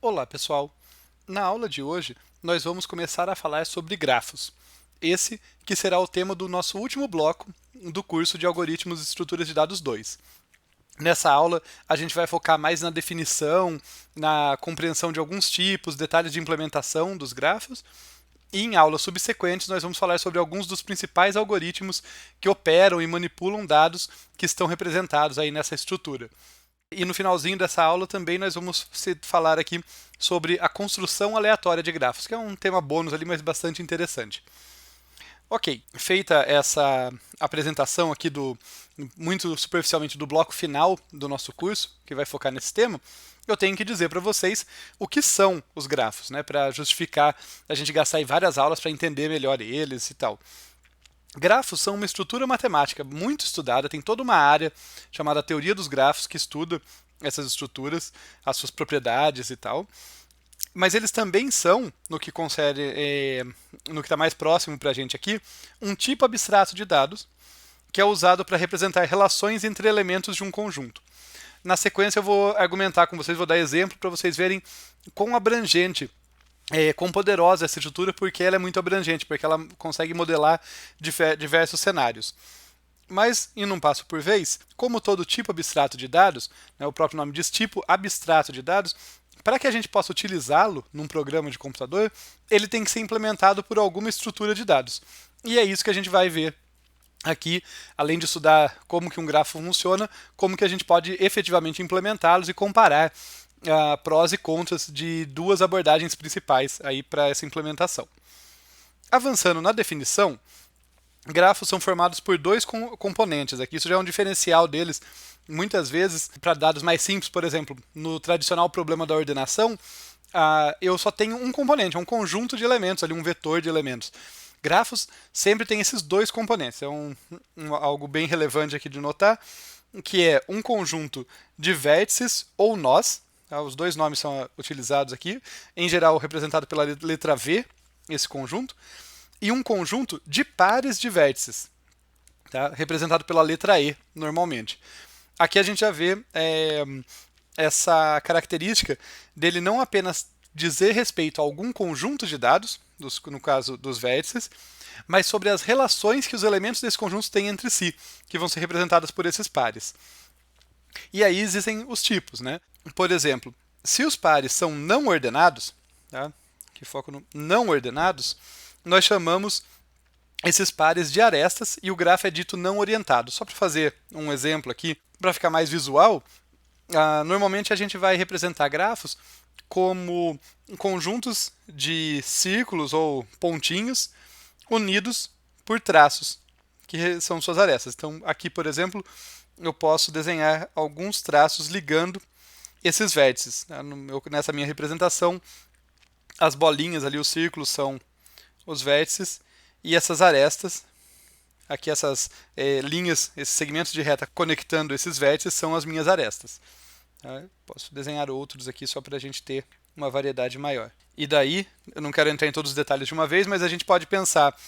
Olá, pessoal! Na aula de hoje, nós vamos começar a falar sobre grafos. Esse que será o tema do nosso último bloco do curso de Algoritmos e Estruturas de Dados 2. Nessa aula, a gente vai focar mais na definição, na compreensão de alguns tipos, detalhes de implementação dos grafos, e em aulas subsequentes nós vamos falar sobre alguns dos principais algoritmos que operam e manipulam dados que estão representados aí nessa estrutura. E no finalzinho dessa aula também nós vamos falar aqui sobre a construção aleatória de grafos, que é um tema bônus ali, mas bastante interessante. Ok, feita essa apresentação aqui muito superficialmente do bloco final do nosso curso, que vai focar nesse tema, eu tenho que dizer para vocês o que são os grafos, né, para justificar a gente gastar aí várias aulas para entender melhor eles e tal. Grafos são uma estrutura matemática muito estudada, tem toda uma área chamada teoria dos grafos que estuda essas estruturas, as suas propriedades e tal. Mas eles também são, no que no que está mais próximo para a gente aqui, um tipo abstrato de dados que é usado para representar relações entre elementos de um conjunto. Na sequência eu vou argumentar com vocês, vou dar exemplo para vocês verem quão abrangente quão poderosa essa estrutura, porque ela é muito abrangente, porque ela consegue modelar diversos cenários. Mas, indo um passo por vez, como todo tipo abstrato de dados, né, o próprio nome diz tipo abstrato de dados, para que a gente possa utilizá-lo num programa de computador, ele tem que ser implementado por alguma estrutura de dados. E é isso que a gente vai ver aqui, além de estudar como que um grafo funciona, como que a gente pode efetivamente implementá-los e comparar prós e contras de duas abordagens principais aí para essa implementação. Avançando na definição, grafos são formados por dois componentes. Aqui isso já é um diferencial deles. Muitas vezes, para dados mais simples, por exemplo, no tradicional problema da ordenação, eu só tenho um componente, um conjunto de elementos, ali, um vetor de elementos. Grafos sempre tem esses dois componentes. É algo bem relevante aqui de notar, que é um conjunto de vértices ou nós. Os dois nomes são utilizados aqui, em geral representado pela letra V, esse conjunto, e um conjunto de pares de vértices, tá? Representado pela letra E, normalmente. Aqui a gente já vê essa característica dele não apenas dizer respeito a algum conjunto de dados, no caso dos vértices, mas sobre as relações que os elementos desse conjunto têm entre si, que vão ser representadas por esses pares. E aí existem os tipos, né? Por exemplo, se os pares são não ordenados, tá? Que foco no não ordenados, nós chamamos esses pares de arestas e o grafo é dito não orientado. Só para fazer um exemplo aqui, para ficar mais visual, normalmente a gente vai representar grafos como conjuntos de círculos ou pontinhos unidos por traços, que são suas arestas. Então, aqui, por exemplo, eu posso desenhar alguns traços ligando esses vértices. Nessa minha representação, as bolinhas ali, os círculos, são os vértices, e essas arestas, aqui essas linhas, esses segmentos de reta conectando esses vértices, são as minhas arestas. Tá? Posso desenhar outros aqui só para a gente ter uma variedade maior. E daí, eu não quero entrar em todos os detalhes de uma vez, mas a gente pode pensar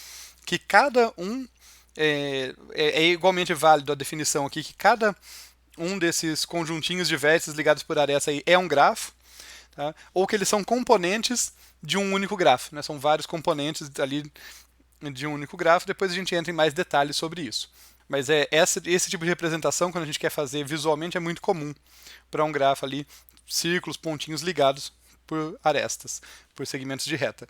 que cada um é igualmente válido a definição aqui, que cada um desses conjuntinhos de vértices ligados por aresta aí é um grafo, tá? Ou que eles são componentes de um único grafo, né? São vários componentes ali de um único grafo, depois a gente entra em mais detalhes sobre isso. Mas esse tipo de representação, quando a gente quer fazer visualmente, é muito comum para um grafo ali, círculos, pontinhos ligados por arestas, por segmentos de reta.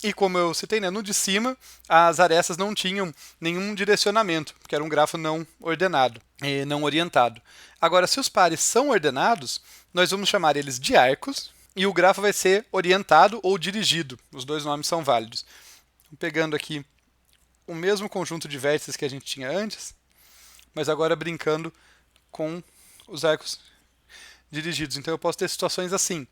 E como eu citei, né, no de cima, as arestas não tinham nenhum direcionamento, porque era um grafo não ordenado, não orientado. Agora, se os pares são ordenados, nós vamos chamar eles de arcos, e o grafo vai ser orientado ou dirigido. Os dois nomes são válidos. Pegando aqui o mesmo conjunto de vértices que a gente tinha antes, mas agora brincando com os arcos dirigidos. Então eu posso ter situações assim.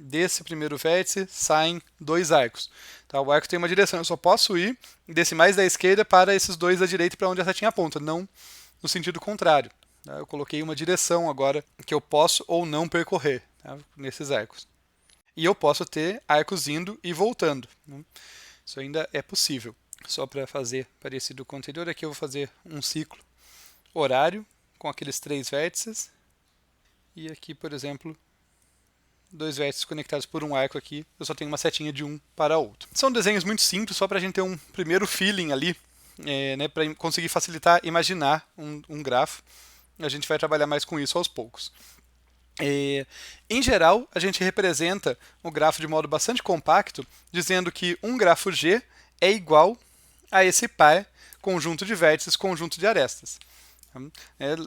Desse primeiro vértice saem dois arcos. Tá? O arco tem uma direção, eu só posso ir desse mais da esquerda para esses dois da direita para onde a setinha aponta, não no sentido contrário. Tá? Eu coloquei uma direção agora que eu posso ou não percorrer, tá? Nesses arcos. E eu posso ter arcos indo e voltando. Né? Isso ainda é possível. Só para fazer parecido com o anterior, aqui eu vou fazer um ciclo horário com aqueles três vértices. E aqui, por exemplo, dois vértices conectados por um arco aqui, eu só tenho uma setinha de um para outro. São desenhos muito simples, só para a gente ter um primeiro feeling ali, né, para conseguir facilitar, imaginar um grafo. A gente vai trabalhar mais com isso aos poucos. Em geral, a gente representa o grafo de modo bastante compacto, dizendo que um grafo G é igual a esse par conjunto de vértices, conjunto de arestas.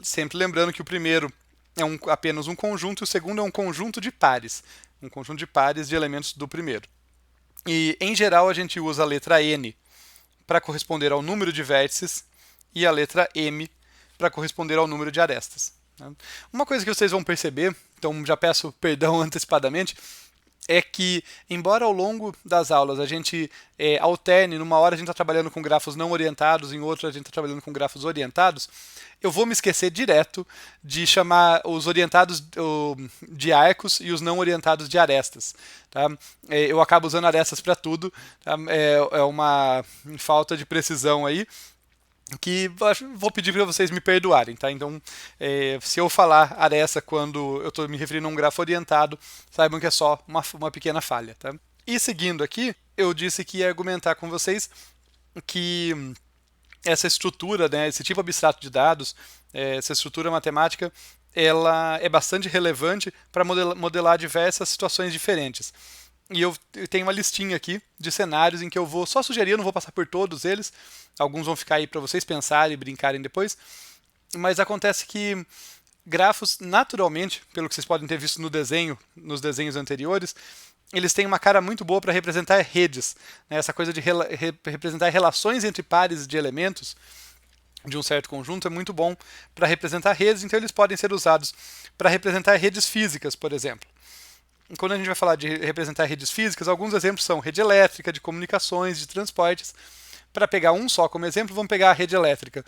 Sempre lembrando que o primeiro é apenas um conjunto e o segundo é um conjunto de pares. Um conjunto de pares de elementos do primeiro. E, em geral, a gente usa a letra N para corresponder ao número de vértices e a letra M para corresponder ao número de arestas. Uma coisa que vocês vão perceber, então já peço perdão antecipadamente, é que, embora ao longo das aulas a gente alterne, numa hora a gente está trabalhando com grafos não orientados, em outra a gente está trabalhando com grafos orientados, eu vou me esquecer direto de chamar os orientados de arcos e os não orientados de arestas. Tá? Eu acabo usando arestas para tudo, tá? É uma falta de precisão aí, que vou pedir para vocês me perdoarem, tá? Então, se eu falar aresta quando eu estou me referindo a um grafo orientado, saibam que é só uma pequena falha, tá? E seguindo aqui, eu disse que ia argumentar com vocês que essa estrutura, né, esse tipo abstrato de dados, essa estrutura matemática, ela é bastante relevante para modelar diversas situações diferentes. E eu tenho uma listinha aqui de cenários em que eu vou só sugerir, eu não vou passar por todos eles. Alguns vão ficar aí para vocês pensarem e brincarem depois. Mas acontece que grafos, naturalmente, pelo que vocês podem ter visto no desenho, nos desenhos anteriores, eles têm uma cara muito boa para representar redes. Né? Essa coisa de representar relações entre pares de elementos de um certo conjunto é muito bom para representar redes, então eles podem ser usados para representar redes físicas, por exemplo. Quando a gente vai falar de representar redes físicas, alguns exemplos são rede elétrica, de comunicações, de transportes. Para pegar um só como exemplo, vamos pegar a rede elétrica.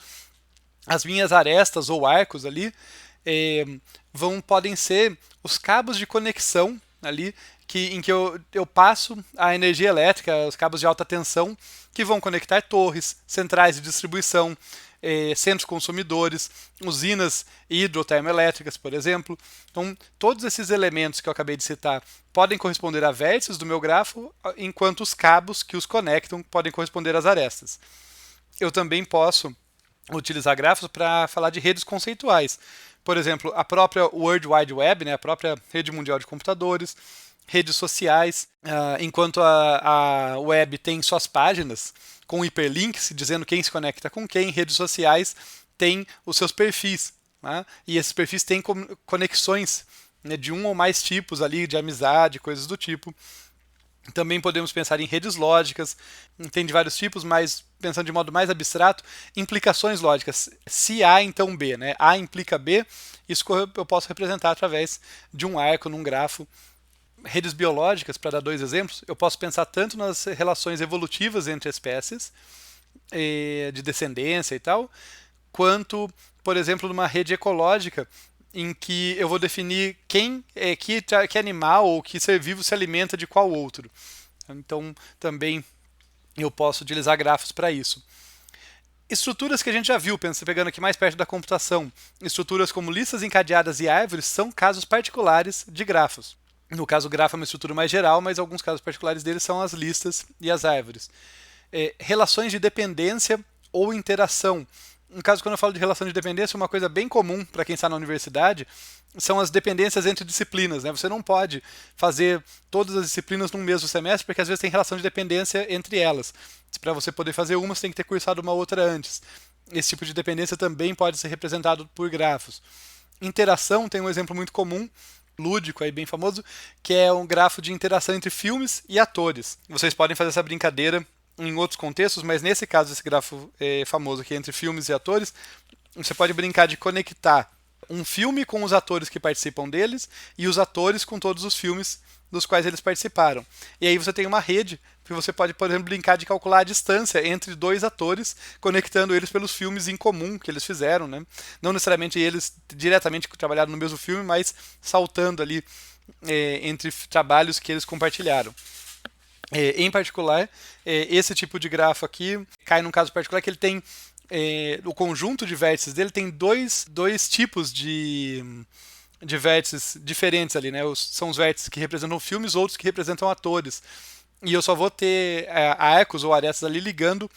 As minhas arestas ou arcos ali podem ser os cabos de conexão ali em que eu passo a energia elétrica, os cabos de alta tensão, que vão conectar torres, centrais de distribuição, centros consumidores, usinas hidrotermoelétricas, por exemplo. Então, todos esses elementos que eu acabei de citar podem corresponder a vértices do meu grafo, enquanto os cabos que os conectam podem corresponder às arestas. Eu também posso utilizar grafos para falar de redes conceituais. Por exemplo, a própria World Wide Web, né, a própria rede mundial de computadores, redes sociais, enquanto a web tem suas páginas com hiperlinks dizendo quem se conecta com quem, redes sociais têm os seus perfis, né? E esses perfis têm conexões, né, de um ou mais tipos ali, de amizade, coisas do tipo. Também podemos pensar em redes lógicas, tem de vários tipos, mas pensando de modo mais abstrato, implicações lógicas. Se A, então B, né? A implica B, isso eu posso representar através de um arco num grafo. Redes biológicas, para dar dois exemplos, eu posso pensar tanto nas relações evolutivas entre espécies, de descendência e tal, quanto, por exemplo, numa rede ecológica, em que eu vou definir que animal ou que ser vivo se alimenta de qual outro. Então, também eu posso utilizar grafos para isso. Estruturas que a gente já viu, pegando aqui mais perto da computação, estruturas como listas encadeadas e árvores são casos particulares de grafos. No caso, o grafo é uma estrutura mais geral, mas alguns casos particulares deles são as listas e as árvores. Relações de dependência ou interação. No caso, quando eu falo de relação de dependência, uma coisa bem comum para quem está na universidade são as dependências entre disciplinas. Né? Você não pode fazer todas as disciplinas num mesmo semestre, porque às vezes tem relação de dependência entre elas. Para você poder fazer uma, você tem que ter cursado uma outra antes. Esse tipo de dependência também pode ser representado por grafos. Interação tem um exemplo muito comum, lúdico aí bem famoso, que é um grafo de interação entre filmes e atores. Vocês podem fazer essa brincadeira em outros contextos, mas nesse caso, esse grafo famoso aqui entre filmes e atores, você pode brincar de conectar um filme com os atores que participam deles e os atores com todos os filmes dos quais eles participaram. E aí você tem uma rede que você pode, por exemplo, brincar de calcular a distância entre dois atores, conectando eles pelos filmes em comum que eles fizeram, né? Não necessariamente eles diretamente trabalharam no mesmo filme, mas saltando ali entre trabalhos que eles compartilharam. Em particular, esse tipo de grafo aqui cai num caso particular que ele tem o conjunto de vértices dele tem dois tipos de de vértices diferentes ali, né? São os vértices que representam filmes, outros que representam atores. E eu só vou ter arcos ou arestas ali ligando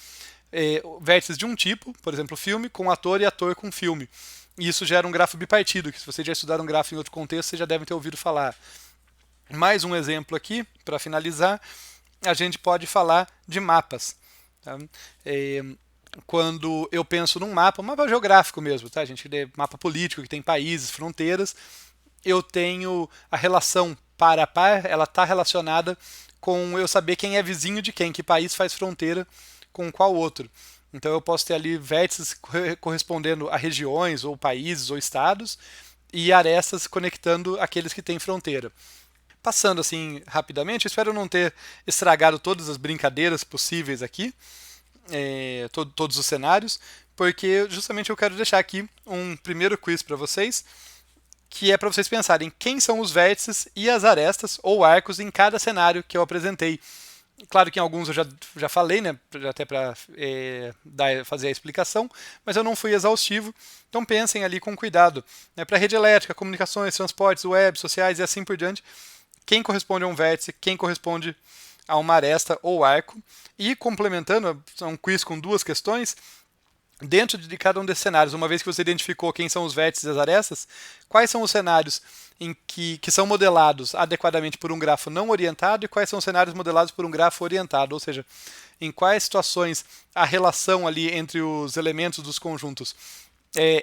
vértices de um tipo, por exemplo, filme com ator e ator com filme. E isso gera um grafo bipartido, que se vocês já estudaram um grafo em outro contexto, vocês já devem ter ouvido falar. Mais um exemplo aqui, para finalizar, a gente pode falar de mapas. Tá? Quando eu penso num mapa, um mapa geográfico mesmo, tá? A gente lê mapa político, que tem países, fronteiras, eu tenho a relação par a par, ela está relacionada com eu saber quem é vizinho de quem, que país faz fronteira com qual outro. Então eu posso ter ali vértices correspondendo a regiões, ou países, ou estados, e arestas conectando aqueles que têm fronteira. Passando assim rapidamente, espero não ter estragado todas as brincadeiras possíveis aqui, todos os cenários, porque justamente eu quero deixar aqui um primeiro quiz para vocês, que é para vocês pensarem quem são os vértices e as arestas ou arcos em cada cenário que eu apresentei. Claro que em alguns eu já falei, né, até para fazer a explicação, mas eu não fui exaustivo, então pensem ali com cuidado. Né, para rede elétrica, comunicações, transportes, web, sociais e assim por diante, quem corresponde a um vértice, quem corresponde a uma aresta ou arco. E complementando, é um quiz com duas questões. Dentro de cada um desses cenários, uma vez que você identificou quem são os vértices e as arestas, quais são os cenários que são modelados adequadamente por um grafo não orientado e quais são os cenários modelados por um grafo orientado, ou seja, em quais situações a relação ali entre os elementos dos conjuntos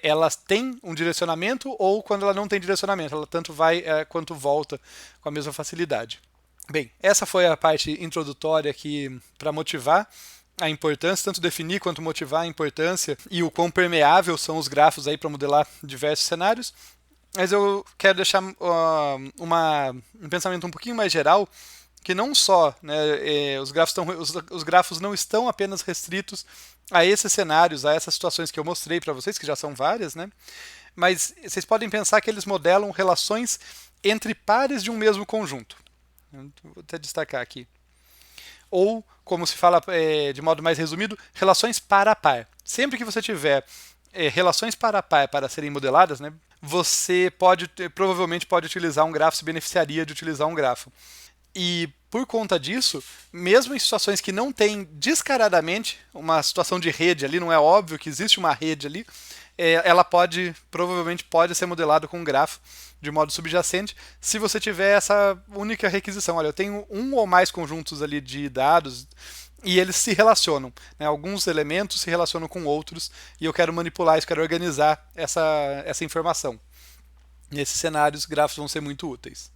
ela tem um direcionamento ou quando ela não tem direcionamento, ela tanto vai quanto volta com a mesma facilidade. Bem, essa foi a parte introdutória aqui para motivar a importância, tanto definir quanto motivar a importância e o quão permeável são os grafos aí para modelar diversos cenários. Mas eu quero deixar um pensamento um pouquinho mais geral, que não só os grafos não estão apenas restritos a esses cenários, a essas situações que eu mostrei para vocês, que já são várias, né? Mas vocês podem pensar que eles modelam relações entre pares de um mesmo conjunto. Vou até destacar aqui. Ou, como se fala de modo mais resumido, relações par a par. Sempre que você tiver relações par a par para serem modeladas, né, você provavelmente pode utilizar um grafo, se beneficiaria de utilizar um grafo. E por conta disso, mesmo em situações que não tem descaradamente uma situação de rede ali, não é óbvio que existe uma rede ali, ela provavelmente pode ser modelada com um grafo de modo subjacente, se você tiver essa única requisição. Olha, eu tenho um ou mais conjuntos ali de dados e eles se relacionam. Né? Alguns elementos se relacionam com outros e eu quero manipular isso, quero organizar essa informação. Nesses cenários, grafos vão ser muito úteis.